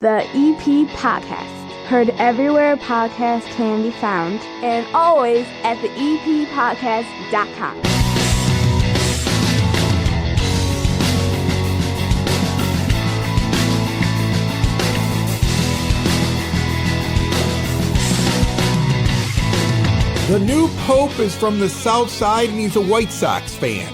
The EPCHS. Heard everywhere podcasts can be found, and always at the EPPodcast.com. The new Pope is from the South Side and he's a White Sox fan.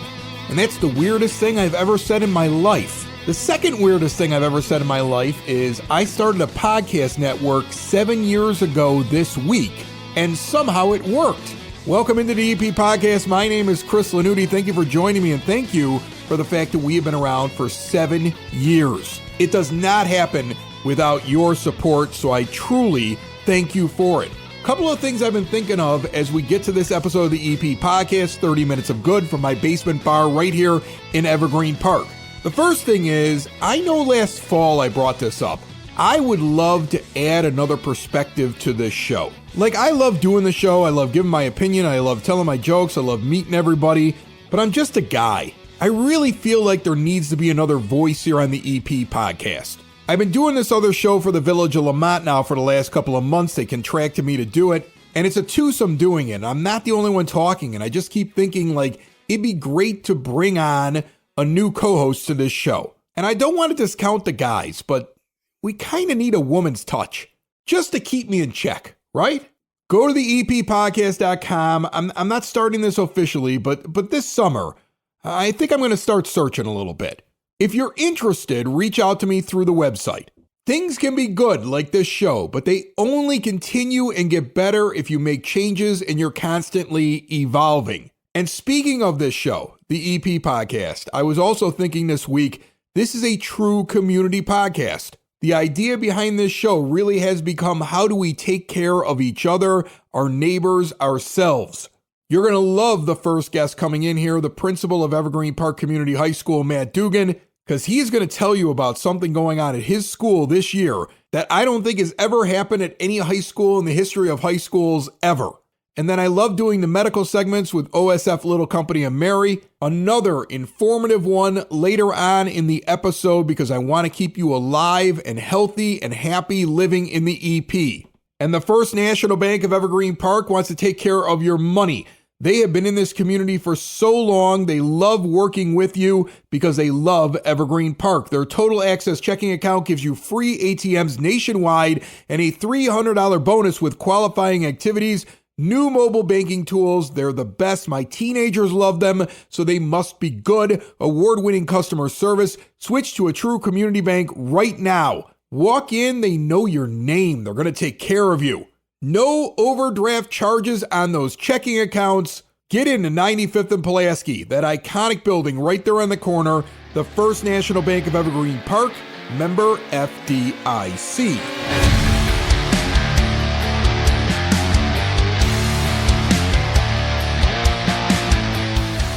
And that's the weirdest thing I've ever said in my life. The second weirdest thing I've ever said in my life is I started a podcast network 7 years ago this week, and somehow it worked. Welcome into the EP Podcast. My name is Chris Lanuti. Thank you for joining me, and thank you for the fact that we have been around for 7 years. It does not happen without your support, so I truly thank you for it. Couple of things I've been thinking of as we get to this episode of the EP Podcast, 30 Minutes of Good from my basement bar right here in Evergreen Park. The first thing is, I know last fall I brought this up. I would love to add another perspective to this show. Like, I love doing the show, I love giving my opinion, I love telling my jokes, I love meeting everybody, but I'm just a guy. I really feel like there needs to be another voice here on the EP Podcast. I've been doing this other show for the Village of Lamont now for the last couple of months. They contracted me to do it, and it's a twosome doing it. I'm not the only one talking, and I just keep thinking, like, it'd be great to bring on a new co-host to this show. And I don't want to discount the guys, but we kind of need a woman's touch just to keep me in check, right? Go to the EPPodcast.com. I'm not starting this officially, but this summer, I think I'm going to start searching a little bit. If you're interested, reach out to me through the website. Things can be good like this show, but they only continue and get better if you make changes and you're constantly evolving. And speaking of this show, the EP Podcast, I was also thinking this week, this is a true community podcast. The idea behind this show really has become, how do we take care of each other, our neighbors, ourselves? You're going to love the first guest coming in here, the principal of Evergreen Park Community High School, Matt Dugan, because he's going to tell you about something going on at his school this year that I don't think has ever happened at any high school in the history of high schools ever. And then I love doing the medical segments with OSF Little Company and Mary, another informative one later on in the episode because I want to keep you alive and healthy and happy living in the EP. And the First National Bank of Evergreen Park wants to take care of your money. They have been in this community for so long. They love working with you because they love Evergreen Park. Their Total Access checking account gives you free ATMs nationwide and a $300 bonus with qualifying activities. New mobile banking tools. They're the best. My teenagers love them, so they must be good. Award-winning customer service. Switch to a true community bank right now. Walk in, they know your name. They're going to take care of you. No overdraft charges on those checking accounts. Get into 95th and Pulaski, that iconic building right there on the corner. The First National Bank of Evergreen Park, member FDIC.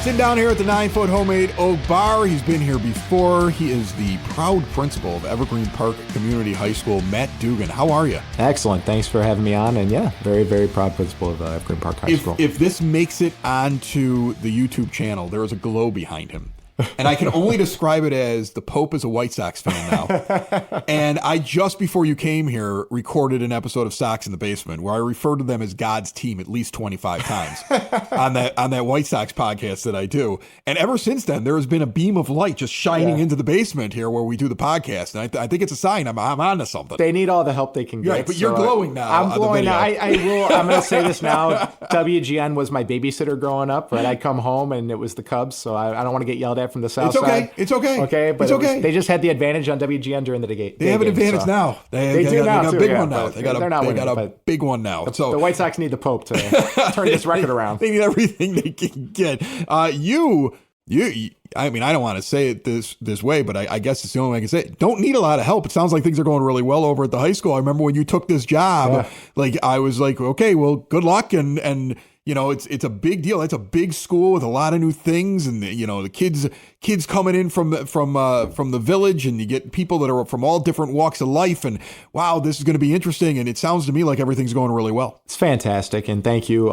Sitting down here at the 9-foot homemade oak bar. He's been here before. He is the proud principal of Evergreen Park Community High School, Matt Dugan. How are you? Excellent. Thanks for having me on. And yeah, very, very proud principal of Evergreen Park High School. If this makes it onto the YouTube channel, there is a glow behind him. And I can only describe it as the Pope is a White Sox fan now. And I, just before you came here, recorded an episode of Sox in the Basement where I referred to them as God's team at least 25 times on that White Sox podcast that I do. And ever since then, there has been a beam of light just shining into the basement here where we do the podcast. And I think it's a sign I'm onto something. They need all the help they can get. Right, but you're glowing now. I'm glowing now. I'm going to say this now. WGN was my babysitter growing up, right? I'd come home and it was the Cubs, so I don't want to get yelled at from the South side. It's okay. Okay, but they just had the advantage on WGN during the day. They have an advantage now. They got a big one now. They got a big one now. So the White Sox need the Pope to turn this record around. They need everything they can get. You. I mean, I don't want to say it this way, but I guess it's the only way I can say it. Don't need a lot of help. It sounds like things are going really well over at the high school. I remember when you took this job, like I was like, okay, well, good luck, and you know, it's a big deal. It's a big school with a lot of new things, and you know, the kids coming in from the village, and you get people that are from all different walks of life. And wow, this is going to be interesting. And it sounds to me like everything's going really well. It's fantastic, and thank you.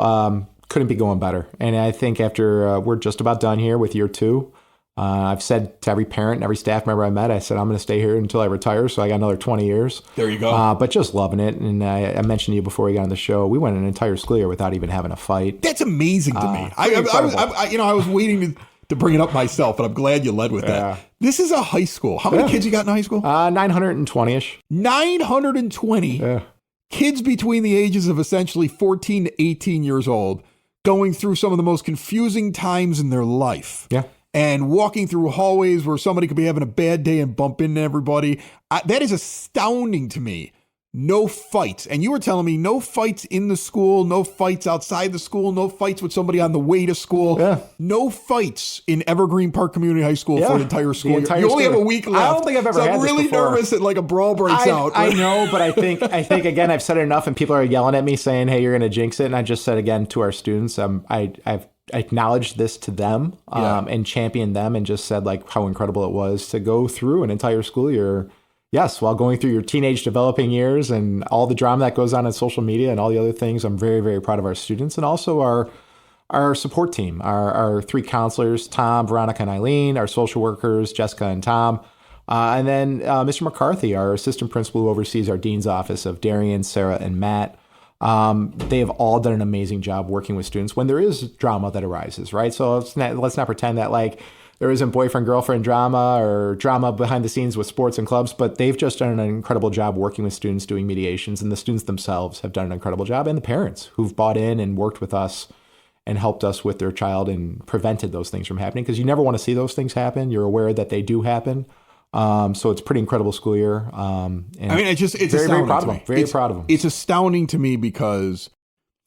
Couldn't be going better. And I think after we're just about done here with year 2, I've said to every parent and every staff member I met, I said, I'm going to stay here until I retire. So I got another 20 years. There you go. But just loving it. And I mentioned to you before we got on the show, we went an entire school year without even having a fight. That's amazing to me. I was waiting to bring it up myself, but I'm glad you led with that. This is a high school. How many kids you got in high school? 920-ish. 920 kids between the ages of essentially 14 to 18 years old going through some of the most confusing times in their life. Yeah. And walking through hallways where somebody could be having a bad day and bump into everybody. That is astounding to me. No fights. And you were telling me no fights in the school, no fights outside the school, no fights with somebody on the way to school. Yeah. No fights in Evergreen Park Community High School for an entire school. You only have a week left. I don't think I've ever had I'm really this before. nervous that like a brawl breaks out. I know, but I think again, I've said it enough and people are yelling at me saying, hey, you're going to jinx it. And I just said again to our students, I've acknowledged this to them and championed them and just said like how incredible it was to go through an entire school year. Yes, while going through your teenage developing years and all the drama that goes on social media and all the other things, I'm very, very proud of our students and also our support team, our 3 counselors, Tom, Veronica, and Eileen, our social workers, Jessica and Tom, and then Mr. McCarthy, our assistant principal who oversees our dean's office of Darian, Sarah, and Matt. They have all done an amazing job working with students when there is drama that arises, right? So let's not pretend that like there isn't boyfriend-girlfriend drama or drama behind the scenes with sports and clubs, but they've just done an incredible job working with students, doing mediations, and the students themselves have done an incredible job, and the parents who've bought in and worked with us and helped us with their child and prevented those things from happening, because you never want to see those things happen. You're aware that they do happen. So it's a pretty incredible school year. And it's very, very proud of them. Very proud of them. It's astounding to me because,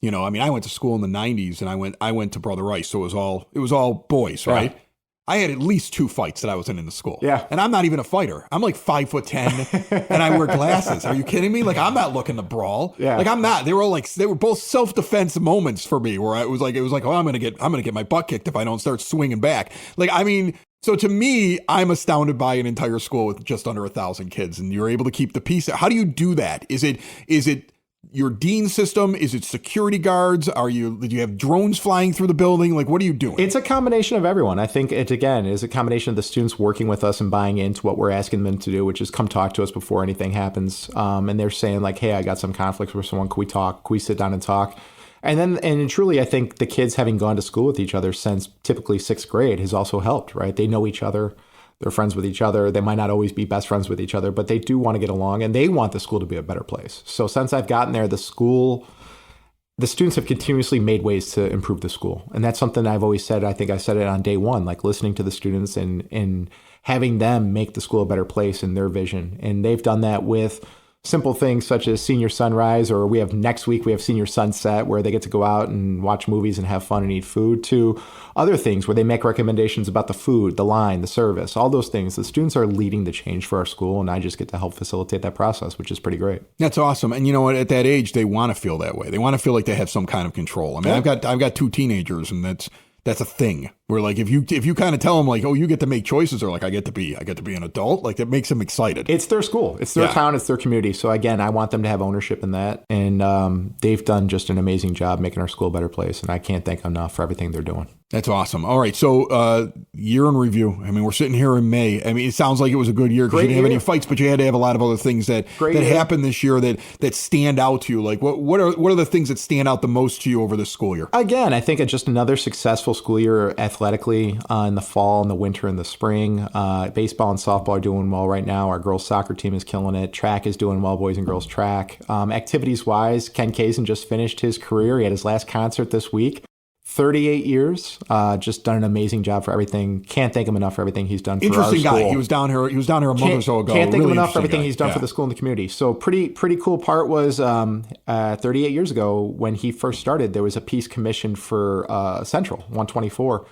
I went to school in the 90s and I went to Brother Rice, so it was all boys, right? Yeah. I had at least 2 fights that I was in the school. Yeah. And I'm not even a fighter. I'm like 5'10" and I wear glasses. Are you kidding me? Like I'm not looking to brawl. Yeah. Like I'm not. They were both self-defense moments for me where it was like, oh, I'm gonna get my butt kicked if I don't start swinging back. Like, I mean, so to me, I'm astounded by an entire school with just under 1,000 kids and you're able to keep the peace. How do you do that? Is it your dean system? Is it security guards? Did you have drones flying through the building? Like, what are you doing? It's a combination of everyone. I think it, again, is a combination of the students working with us and buying into what we're asking them to do, which is come talk to us before anything happens. And they're saying like, hey, I got some conflicts with someone. Can we talk? Can we sit down and talk? And truly, I think the kids having gone to school with each other since typically 6th grade has also helped, right? They know each other. They're friends with each other. They might not always be best friends with each other, but they do want to get along and they want the school to be a better place. So since I've gotten there, the students have continuously made ways to improve the school. And that's something I've always said. I think I said it on day one, like listening to the students and having them make the school a better place in their vision. And they've done that with simple things such as senior sunrise, or next week we have senior sunset where they get to go out and watch movies and have fun and eat food, to other things where they make recommendations about the food, the line, the service, all those things. The students are leading the change for our school, and I just get to help facilitate that process, which is pretty great. That's awesome. And you know what? At that age, they want to feel that way. They want to feel like they have some kind of control. I mean, I've got 2 teenagers, and that's a thing. Where like if you kind of tell them like, oh, you get to make choices, or like I get to be an adult, like that makes them excited. It's their school, it's their town, it's their community. So again, I want them to have ownership in that, and they've done just an amazing job making our school a better place. And I can't thank them enough for everything they're doing. That's awesome. All right, so year in review. I mean, we're sitting here in May. I mean, it sounds like it was a good year because you didn't have any fights, but you had to have a lot of other things that happened this year that stand out to you. Like what are the things that stand out the most to you over this school year? Again, I think it's just another successful school year athletically in the fall and the winter and the spring. Baseball and softball are doing well right now. Our girls soccer team is killing it. Track is doing well, boys and girls track. Activities wise, Ken Kazin just finished his career. He had his last concert this week. 38 years, just done an amazing job for everything. Can't thank him enough for everything he's done for our school. Interesting guy. He was down here a month or so ago. Can't thank him enough for everything he's done for the school and the community. So pretty cool part was 38 years ago when he first started, there was a piece commissioned for Central 124.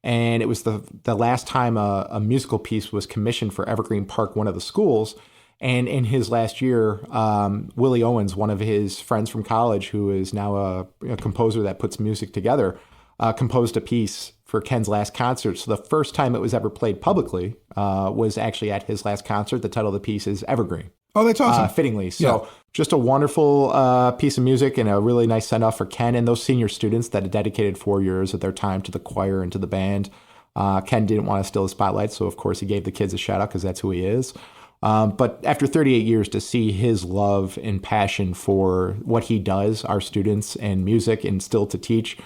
And it was the last time a musical piece was commissioned for Evergreen Park, one of the schools. And in his last year, Willie Owens, one of his friends from college, who is now a composer that puts music together, composed a piece for Ken's last concert. So the first time it was ever played publicly was actually at his last concert. The title of the piece is Evergreen. Oh, that's awesome. Fittingly. So just a wonderful piece of music and a really nice send-off for Ken and those senior students that had dedicated 4 years of their time to the choir and to the band. Ken didn't want to steal the spotlight, so of course he gave the kids a shout out because that's who he is. But after 38 years, to see his love and passion for what he does, our students and music, and still to teach,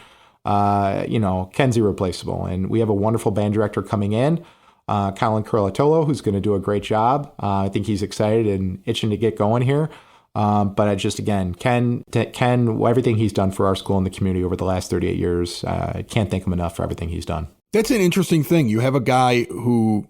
Ken's irreplaceable. And we have a wonderful band director coming in, Colin Curlatolo, who's going to do a great job. I think he's excited and itching to get going here. But I just, again, Ken, everything he's done for our school and the community over the last 38 years, I can't thank him enough for everything he's done. That's an interesting thing. You have a guy who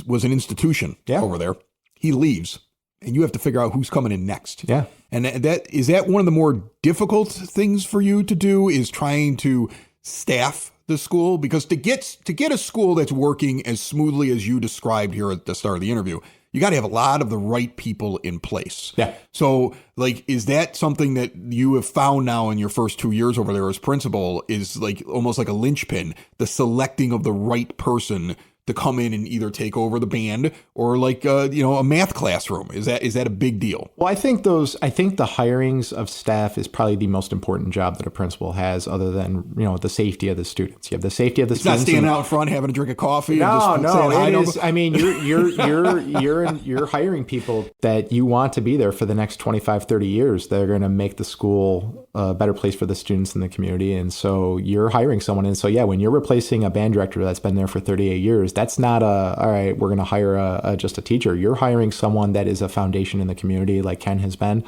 was an institution over there. He leaves, and you have to figure out who's coming in next. Yeah. And is that one of the more difficult things for you to do, is trying to staff the school? Because to get a school that's working as smoothly as you described here at the start of the interview, you got to have a lot of the right people in place. Yeah. So, is that something that you have found now in your first 2 years over there as principal, is almost like a linchpin, the selecting of the right person to come in and either take over the band or a math classroom? Is that a big deal? Well, I think the hirings of staff is probably the most important job that a principal has, other than, the safety of the students. You have the safety of the students. It's not standing out front having a drink of coffee. No, it is. I mean, you're hiring people that you want to be there for the next 25, 30 years. They're going to make the school a better place for the students in the community. And so you're hiring someone. And so, when you're replacing a band director that's been there for 38 years, that's not all right, we're going to hire just a teacher. You're hiring someone that is a foundation in the community, like Ken has been.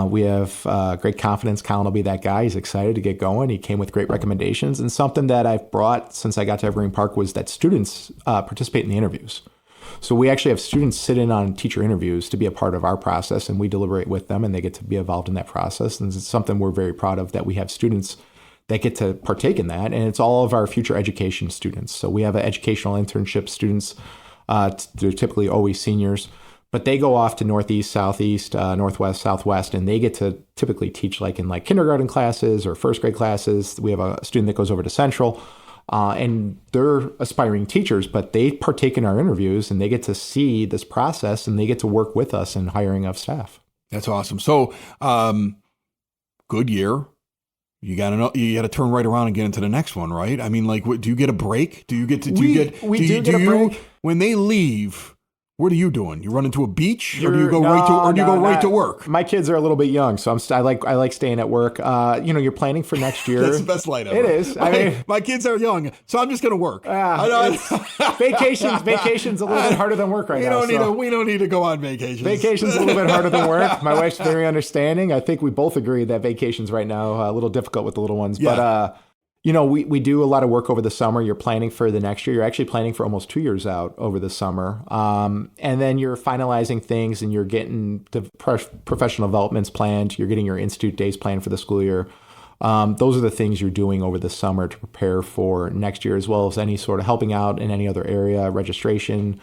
We have great confidence. Colin will be that guy. He's excited to get going. He came with great recommendations. And something that I've brought since I got to Evergreen Park was that students participate in the interviews. So we actually have students sit in on teacher interviews to be a part of our process, and we deliberate with them, and they get to be involved in that process. And it's something we're very proud of, that we have students that get to partake in that. And it's all of our future education students. So we have educational internship students. They're typically always seniors, but they go off to Northeast, Southeast, Northwest, Southwest, and they get to typically teach in kindergarten classes or first grade classes. We have a student that goes over to Central, and they're aspiring teachers, but they partake in our interviews, and they get to see this process, and they get to work with us in hiring of staff. That's awesome. So, good year. You got to turn right around and get into the next one, right? I mean, do you get a break? Do you get to? Do you get a break when they leave? What are you doing? You run into a beach, or do you go right to work? My kids are a little bit young, so I like staying at work. You're planning for next year. That's the best light ever. It is. My kids are young, so I'm just going to work. Vacation's a little bit harder than work right now. We don't need to go on vacations. Vacation's a little bit harder than work. My wife's very understanding. I think we both agree that vacations right now are a little difficult with the little ones, but. We do a lot of work over the summer. You're planning for the next year. You're actually planning for almost 2 years out over the summer. And then you're finalizing things, and you're getting the professional developments planned. You're getting your institute days planned for the school year. Those are the things you're doing over the summer to prepare for next year, as well as any sort of helping out in any other area, registration.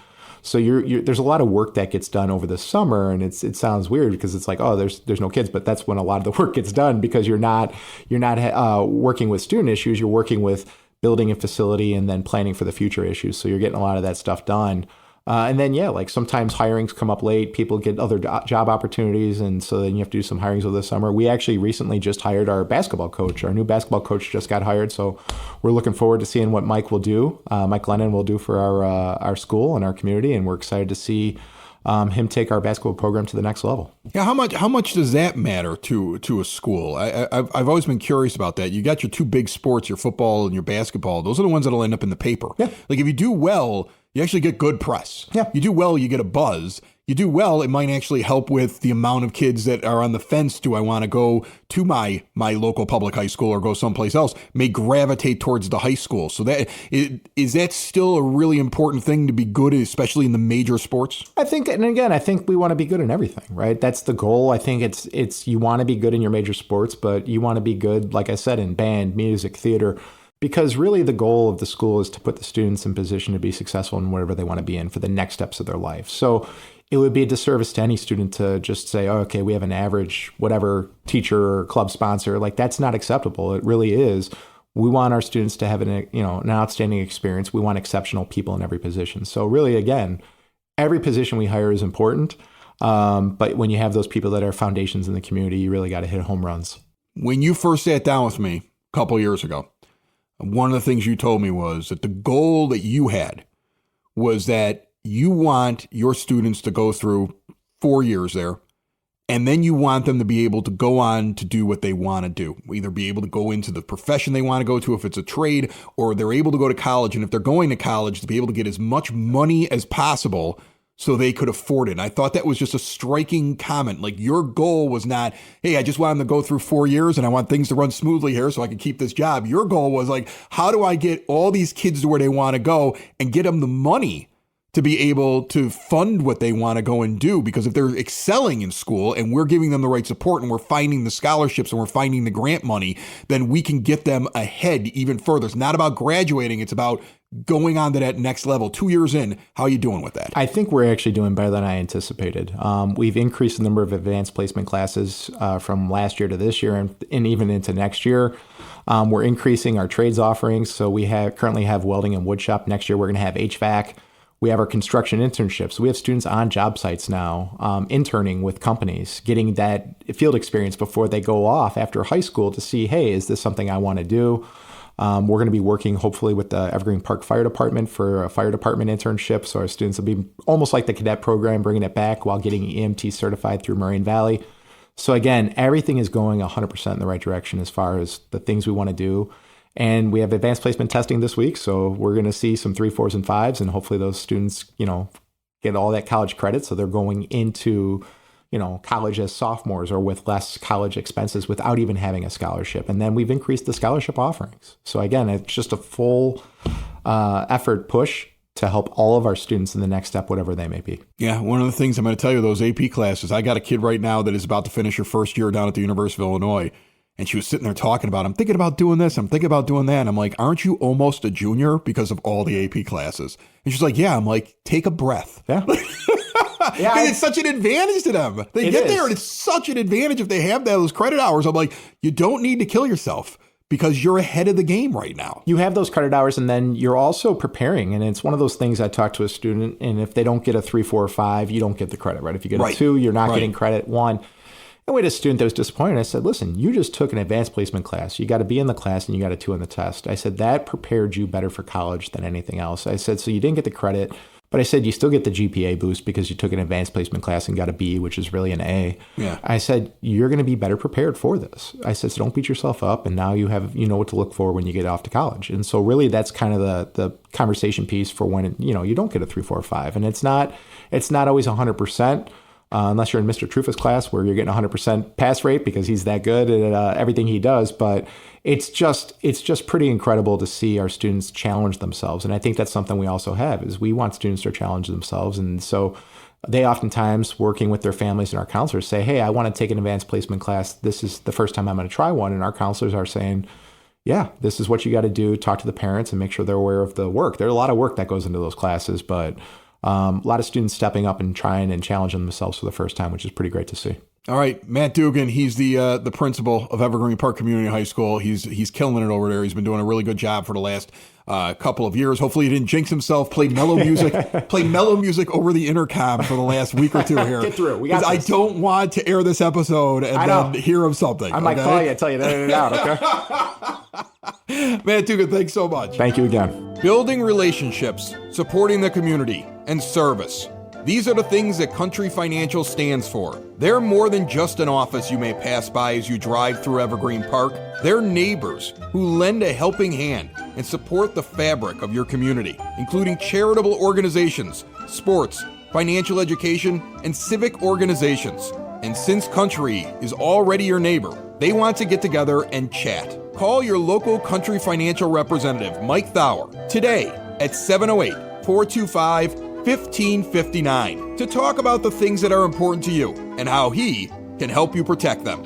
So there's a lot of work that gets done over the summer, and it sounds weird because it's there's no kids, but that's when a lot of the work gets done, because you're not working with student issues, you're working with building a facility and then planning for the future issues. So you're getting a lot of that stuff done. And then, sometimes hirings come up late, people get other job opportunities. And so then you have to do some hirings over the summer. We actually recently just hired our basketball coach. Our new basketball coach just got hired. So we're looking forward to seeing what Mike will do. Mike Lennon will do for our school and our community. And we're excited to see him take our basketball program to the next level. Yeah. How much does that matter to a school? I've always been curious about that. You got your two big sports, your football and your basketball. Those are the ones that'll end up in the paper. Yeah. If you do well, you actually get good press. Yeah. You do well, you get a buzz. You do well, it might actually help with the amount of kids that are on the fence. Do I want to go to my local public high school or go someplace else? May gravitate towards the high school. So is that still a really important thing to be good, especially in the major sports? I think we want to be good in everything, right? That's the goal. I think it's you want to be good in your major sports, but you want to be good, like I said, in band, music, theater. Because really the goal of the school is to put the students in position to be successful in whatever they want to be in for the next steps of their life. So it would be a disservice to any student to just say, oh, okay, we have an average whatever teacher or club sponsor. That's not acceptable. It really is. We want our students to have an outstanding experience. We want exceptional people in every position. So really, again, every position we hire is important. But when you have those people that are foundations in the community, you really got to hit home runs. When you first sat down with me a couple years ago, one of the things you told me was that the goal that you had was that you want your students to go through 4 years there, and then you want them to be able to go on to do what they want to do, either be able to go into the profession they want to go to if it's a trade, or they're able to go to college, and if they're going to college, to be able to get as much money as possible so they could afford it. And I thought that was just a striking comment. Like, your goal was not, hey, I just want them to go through 4 years and I want things to run smoothly here so I can keep this job. Your goal was like, how do I get all these kids to where they want to go and get them the money to be able to fund what they want to go and do? Because if they're excelling in school and we're giving them the right support and we're finding the scholarships and we're finding the grant money, then we can get them ahead even further. It's not about graduating. It's about going on to that next level. 2 years in, how are you doing with that? I think we're actually doing better than I anticipated. We've increased the number of advanced placement classes from last year to this year and even into next year. We're increasing our trades offerings. So we currently have welding and wood shop. Next year, we're going to have HVAC. We have our construction internships. We have students on job sites now, interning with companies, getting that field experience before they go off after high school to see, hey, is this something I want to do? We're going to be working hopefully with the Evergreen Park Fire Department for a fire department internship. So our students will be almost like the cadet program, bringing it back while getting EMT certified through Moraine Valley. So again, everything is going 100% in the right direction as far as the things we want to do. And we have advanced placement testing this week. So we're going to see some 3, 4s, and 5s. And hopefully those students, get all that college credit. So they're going into college as sophomores or with less college expenses without even having a scholarship. And then we've increased the scholarship offerings. So again, it's just a full effort push to help all of our students in the next step, whatever they may be. Yeah, one of the things I'm going to tell you, those AP classes, I got a kid right now that is about to finish her first year down at the University of Illinois. And she was sitting there talking about, I'm thinking about doing this, I'm thinking about doing that. And I'm like, aren't you almost a junior because of all the AP classes? And she's like, yeah. I'm like, take a breath. Yeah. Yeah, it's such an advantage to them. They get there and it's such an advantage if they have those credit hours. I'm like, you don't need to kill yourself because you're ahead of the game right now. You have those credit hours and then you're also preparing. And it's one of those things I talk to a student, and if they don't get a 3, 4, or 5, you don't get the credit, right? If you get a 2, you're not getting credit. 1. And we had a student that was disappointed. I said, listen, you just took an advanced placement class. You got to be in the class and you got a 2 on the test. I said, that prepared you better for college than anything else. I said, so you didn't get the credit, but I said, you still get the GPA boost because you took an advanced placement class and got a B, which is really an A. Yeah. I said, you're going to be better prepared for this. I said, so don't beat yourself up. And now you know what to look for when you get off to college. And so really that's kind of the conversation piece for when, you don't get a 3, 4, or 5. And it's not always 100%. Unless you're in Mr. Trufa's class where you're getting 100% pass rate because he's that good at everything he does. But it's just pretty incredible to see our students challenge themselves. And I think that's something we also have is we want students to challenge themselves. And so they oftentimes, working with their families and our counselors, say, hey, I want to take an advanced placement class. This is the first time I'm going to try one. And our counselors are saying, yeah, this is what you got to do. Talk to the parents and make sure they're aware of the work. There's a lot of work that goes into those classes, but a lot of students stepping up and trying and challenging themselves for the first time, which is pretty great to see. All right, Matt Dugan, he's the principal of Evergreen Park Community High School. He's killing it over there. He's been doing a really good job for the last couple of years. Hopefully he didn't jinx himself. Played mellow music over the intercom for the last week or two here. Get through it. We got this. I don't want to air this episode and then hear of something. I might call you and tell you to edit it out, okay? Matt Dugan, thanks so much. Thank you again. Building relationships, supporting the community, and service. These are the things that Country Financial stands for. They're more than just an office you may pass by as you drive through Evergreen Park. They're neighbors who lend a helping hand and support the fabric of your community, including charitable organizations, sports, financial education, and civic organizations. And since Country is already your neighbor, they want to get together and chat. Call your local Country Financial representative, Mike Thauer, today at 708-425-1559 to talk about the things that are important to you and how he can help you protect them.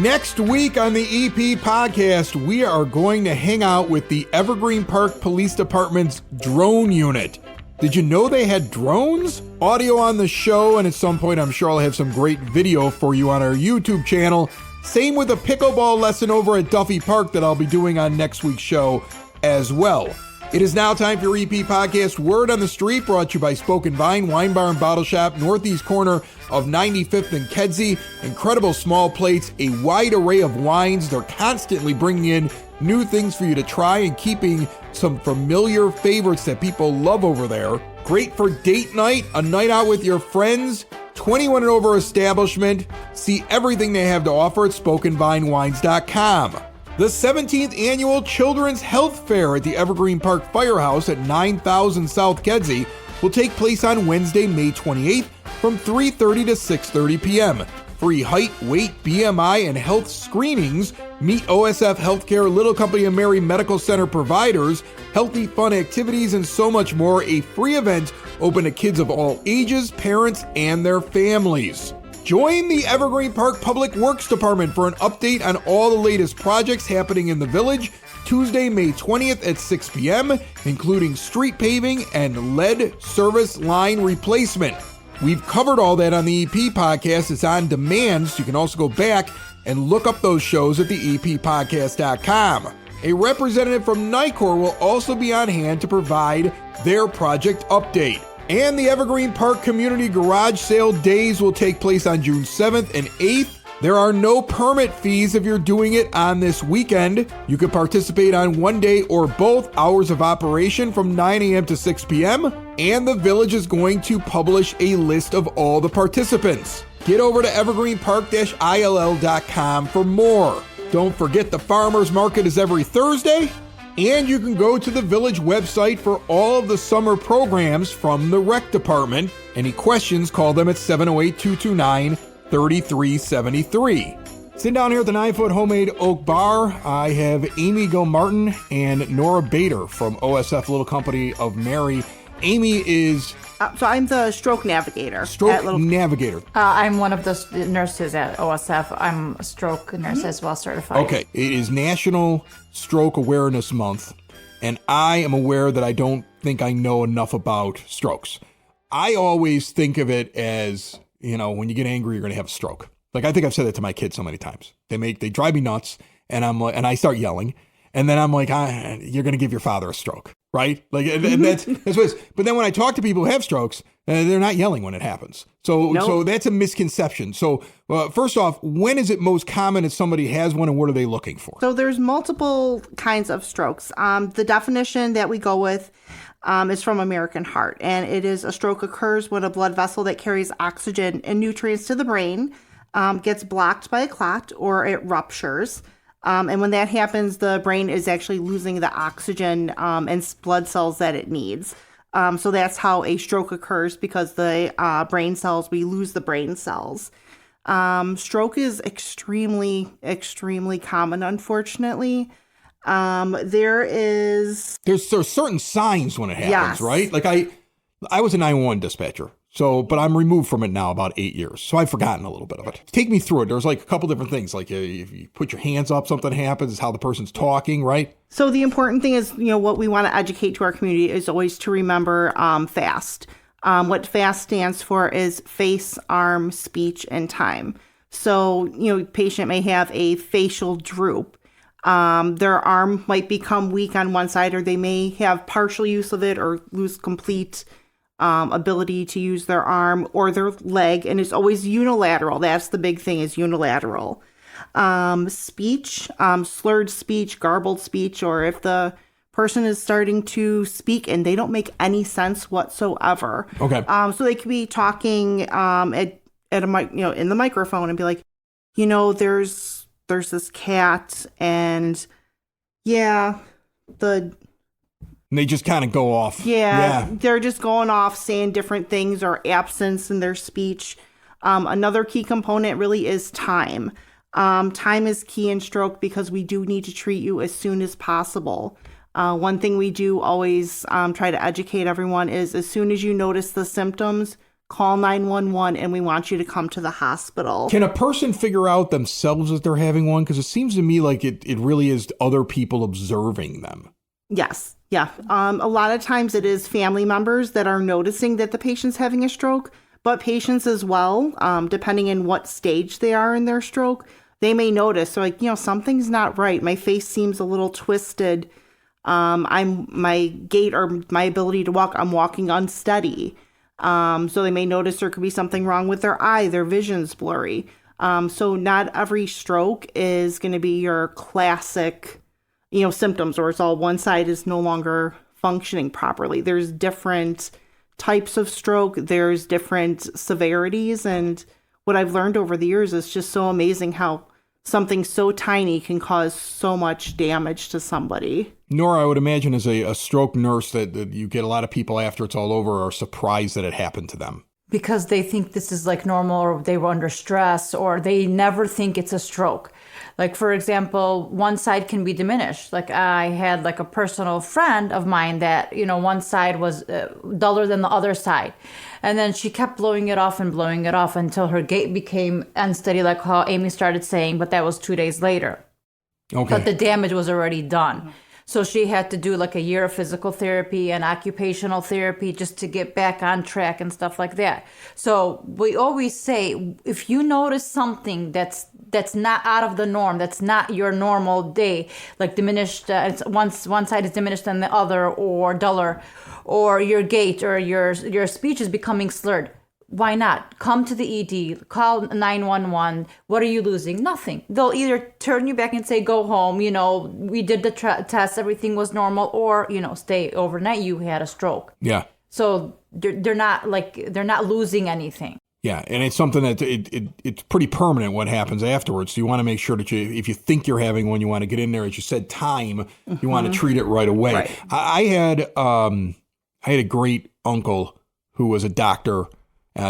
Next week on the EP podcast, we are going to hang out with the Evergreen Park Police Department's drone unit. Did you know they had drones? Audio on the show, and at some point I'm sure I'll have some great video for you on our YouTube channel. Same with a pickleball lesson over at Duffy Park that I'll be doing on next week's show as well. It is now time for your EP Podcast Word on the Street, brought to you by Spoken Vine, Wine Bar and Bottle Shop, northeast corner of 95th and Kedzie. Incredible small plates, a wide array of wines. They're constantly bringing in new things for you to try and keeping some familiar favorites that people love over there. Great for date night, a night out with your friends, 21 and over establishment. See everything they have to offer at SpokenVineWines.com. The 17th Annual Children's Health Fair at the Evergreen Park Firehouse at 9000 South Kedzie will take place on Wednesday, May 28th from 3:30 to 6:30 p.m. Free height, weight, BMI, and health screenings. Meet OSF Healthcare, Little Company of Mary Medical Center providers, healthy fun activities, and so much more. A free event open to kids of all ages, parents, and their families. Join the Evergreen Park Public Works Department for an update on all the latest projects happening in the village. Tuesday, May 20th at 6 p.m., including street paving and lead service line replacement. We've covered all that on the EP Podcast. It's on demand, so you can also go back and look up those shows at the EPPodcast.com. A representative from NICOR will also be on hand to provide their project update. And the Evergreen Park Community Garage Sale Days will take place on June 7th and 8th. There are no permit fees if you're doing it on this weekend. You can participate on one day or both. Hours of operation from 9 a.m. to 6 p.m. And the village is going to publish a list of all the participants. Get over to evergreenpark-ill.com for more. Don't forget the farmers market is every Thursday. And you can go to the village website for all of the summer programs from the rec department. Any questions, call them at 708-229-3373. Sitting down here at the 9-foot homemade oak bar, I have Amy Gilmartin and Nora Bader from OSF Little Company of Mary. Amy is... So I'm the stroke navigator. Navigator. I'm one of the nurses at OSF. I'm a stroke nurse as well, certified. Okay. It is National Stroke Awareness Month, and I am aware that I don't think I know enough about strokes. I always think of it as, when you get angry, you're going to have a stroke. Like, I think I've said that to my kids so many times. They drive me nuts, and I start yelling, and then I'm like, you're going to give your father a stroke. Right? Like, and that's what it is. But then when I talk to people who have strokes, they're not yelling when it happens. So that's a misconception. So first off, when is it most common if somebody has one, and what are they looking for? So there's multiple kinds of strokes. The definition that we go with is from American Heart, and it is a stroke occurs when a blood vessel that carries oxygen and nutrients to the brain gets blocked by a clot or it ruptures. And when that happens, the brain is actually losing the oxygen and blood cells that it needs. So that's how a stroke occurs, because the brain cells, we lose the brain cells. Stroke is extremely, extremely common, unfortunately. There's certain signs when it happens, yes. Right? Like I was a 911 dispatcher. But I'm removed from it now about 8 years. So I've forgotten a little bit of it. Take me through it. There's like a couple different things. Like if you put your hands up, something happens, how the person's talking, right? So the important thing is, what we want to educate to our community is always to remember FAST. What FAST stands for is face, arm, speech, and time. So, patient may have a facial droop. Their arm might become weak on one side, or they may have partial use of it or lose complete ability to use their arm or their leg, and it's always unilateral. That's the big thing, is unilateral. Speech, slurred speech, garbled speech, or if the person is starting to speak and they don't make any sense whatsoever. Okay. So they could be talking at a mic, in the microphone, and be like, there's this cat, and And they just kind of go off. Yeah, they're just going off saying different things, or absence in their speech. Another key component really is time. Time is key in stroke, because we do need to treat you as soon as possible. One thing we do always try to educate everyone is, as soon as you notice the symptoms, call 911, and we want you to come to the hospital. Can a person figure out themselves that they're having one? Because it seems to me like it really is other people observing them. Yes. Yeah. A lot of times it is family members that are noticing that the patient's having a stroke, but patients as well, depending on what stage they are in their stroke, they may notice, so like, something's not right. My face seems a little twisted. My gait or my ability to walk, I'm walking unsteady. So they may notice there could be something wrong with their eye, their vision's blurry. So not every stroke is going to be your classic, symptoms, or it's all one side is no longer functioning properly. There's different types of stroke. There's different severities. And what I've learned over the years is just so amazing how something so tiny can cause so much damage to somebody. Nora, I would imagine as a stroke nurse that you get a lot of people after it's all over are surprised that it happened to them. Because they think this is like normal, or they were under stress, or they never think it's a stroke. Like, for example, one side can be diminished. Like, I had like a personal friend of mine that, one side was duller than the other side. And then she kept blowing it off until her gait became unsteady, like how Amy started saying, but that was 2 days later. Okay. But the damage was already done. So she had to do like a year of physical therapy and occupational therapy just to get back on track and stuff like that. So we always say, if you notice something that's not out of the norm, that's not your normal day, like diminished, one side is diminished than the other, or duller, or your gait or your speech is becoming slurred, why not? Come to the ED, call 911. What are you losing? Nothing. They'll either turn you back and say, go home, we did the test, everything was normal, or, stay overnight, you had a stroke. Yeah. So they're not losing anything. Yeah, and it's something that it's pretty permanent what happens afterwards. So you want to make sure that if you think you're having one, you want to get in there, as you said, time, you want to treat it right away. Right. I had a great uncle who was a doctor,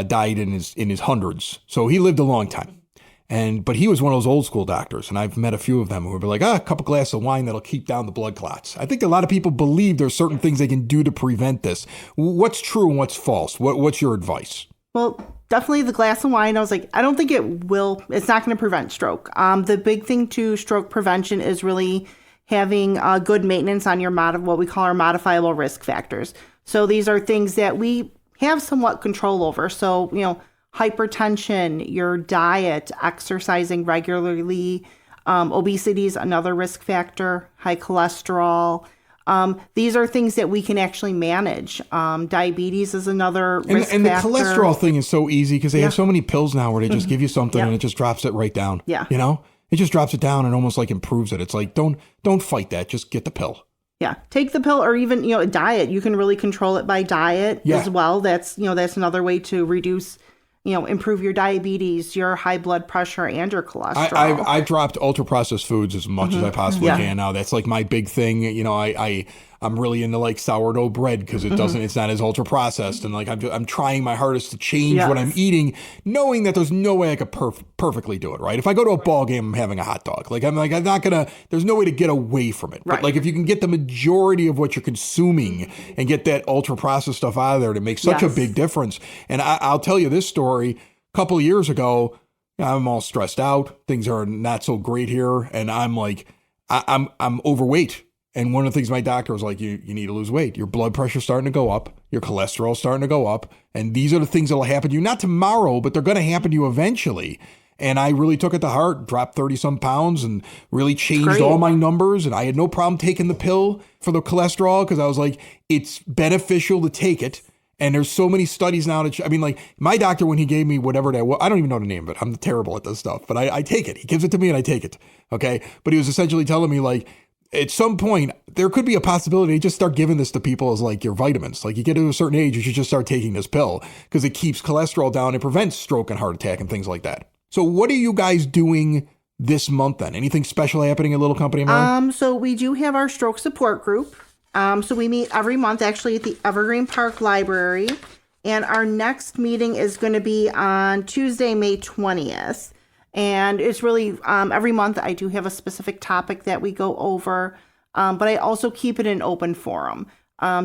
died in his hundreds. So he lived a long time. But he was one of those old school doctors, and I've met a few of them who would be like, a couple glasses of wine that'll keep down the blood clots. I think a lot of people believe there's certain things they can do to prevent this. What's true and what's false? What's your advice? Well, definitely the glass of wine. I was like, I don't think it's not going to prevent stroke. The big thing to stroke prevention is really having good maintenance on your what we call our modifiable risk factors. So these are things that we have somewhat control over. So, hypertension, your diet, exercising regularly, obesity is another risk factor, high cholesterol. These are things that we can actually manage. Diabetes is another risk factor. And the cholesterol thing is so easy because they have so many pills now where they just give you something and it just drops it right down. Yeah. It just drops it down and almost like improves it. It's like, don't fight that. Just get the pill. Yeah. Take the pill, or even, a diet. You can really control it by diet as well. That's another way to reduce, improve your diabetes, your high blood pressure, and your cholesterol. I've dropped ultra processed foods as much as I possibly can now. That's like my big thing. I'm really into like sourdough bread because it's not as ultra processed, and like I'm trying my hardest to change what I'm eating, knowing that there's no way I could perfectly do it. Right? If I go to a ball game, I'm having a hot dog. I'm not gonna. There's no way to get away from it. Right. But like if you can get the majority of what you're consuming and get that ultra processed stuff out of there, it makes such a big difference. And I'll tell you this story. A couple of years ago, I'm all stressed out. Things are not so great here, and I'm like, I'm overweight. And one of the things my doctor was like, you need to lose weight. Your blood pressure's starting to go up. Your cholesterol's starting to go up. And these are the things that will happen to you, not tomorrow, but they're going to happen to you eventually. And I really took it to heart, dropped 30 some pounds and really changed all my numbers. And I had no problem taking the pill for the cholesterol because I was like, it's beneficial to take it. And there's so many studies now like my doctor, when he gave me whatever that was, I don't even know the name of it. I'm terrible at this stuff, but I take it. He gives it to me and I take it. Okay. But he was essentially telling me like, at some point, there could be a possibility to just start giving this to people as like your vitamins. Like you get to a certain age, you should just start taking this pill because it keeps cholesterol down and prevents stroke and heart attack and things like that. So what are you guys doing this month then? Anything special happening at Little Company, Mary? So we do have our stroke support group. So we meet every month actually at the Evergreen Park Library. And our next meeting is going to be on Tuesday, May 20th. And it's really every month I do have a specific topic that we go over, but I also keep it an open forum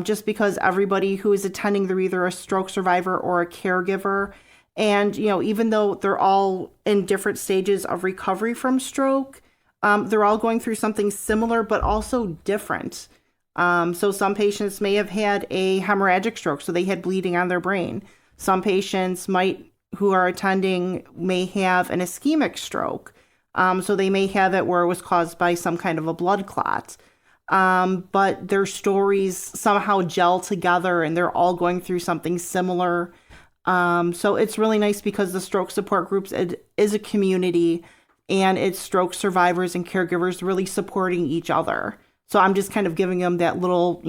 just because everybody who is attending, they're either a stroke survivor or a caregiver. And, even though they're all in different stages of recovery from stroke, they're all going through something similar, but also different. So some patients may have had a hemorrhagic stroke, so they had bleeding on their brain. Some patients who are attending may have an ischemic stroke. So they may have it where it was caused by some kind of a blood clot. But their stories somehow gel together and they're all going through something similar. So it's really nice because the stroke support groups is a community, and it's stroke survivors and caregivers really supporting each other. So I'm just kind of giving them that little,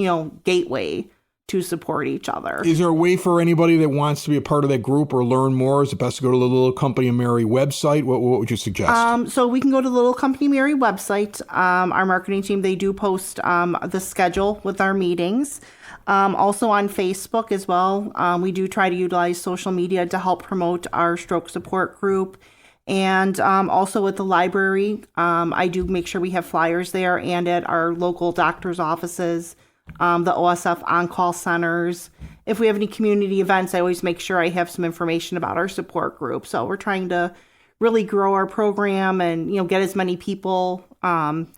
gateway to support each other. Is there a way for anybody that wants to be a part of that group or learn more? Is it best to go to the Little Company of Mary website? What would you suggest? So we can go to the Little Company of Mary website. Our marketing team, they do post the schedule with our meetings. Also on Facebook as well. We do try to utilize social media to help promote our stroke support group. And also at the library, I do make sure we have flyers there, and at our local doctor's offices, the OSF on-call centers. If we have any community events, I always make sure I have some information about our support group. So we're trying to really grow our program and, get as many people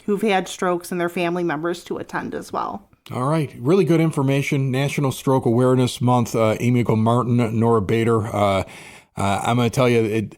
who've had strokes and their family members to attend as well. All right. Really good information. National Stroke Awareness Month. Amy Martin, Nora Bader. I'm going to tell you,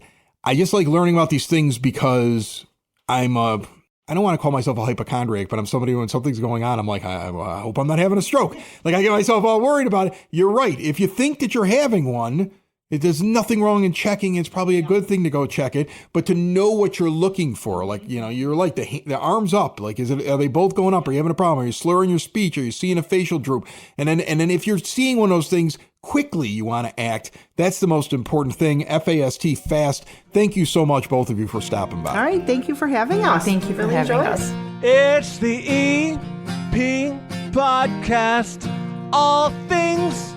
I just like learning about these things because I don't want to call myself a hypochondriac, but I'm somebody when something's going on, I'm like, I hope I'm not having a stroke. Like I get myself all worried about it. You're right. If you think that you're having one, there's nothing wrong in checking. It's probably a good thing to go check it, but to know what you're looking for, like, you're like the arms up, like, are they both going up? Are you having a problem? Are you slurring your speech? Are you seeing a facial droop? And then if you're seeing one of those things, quickly you want to act. That's the most important thing. FAST, fast. Thank you so much, both of you, for stopping by. All right. Thank you for having us. Thank you for having us. It's the EP Podcast. All things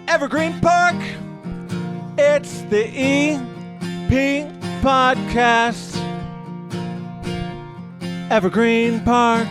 Evergreen Park. It's the EP Podcast. Evergreen Park.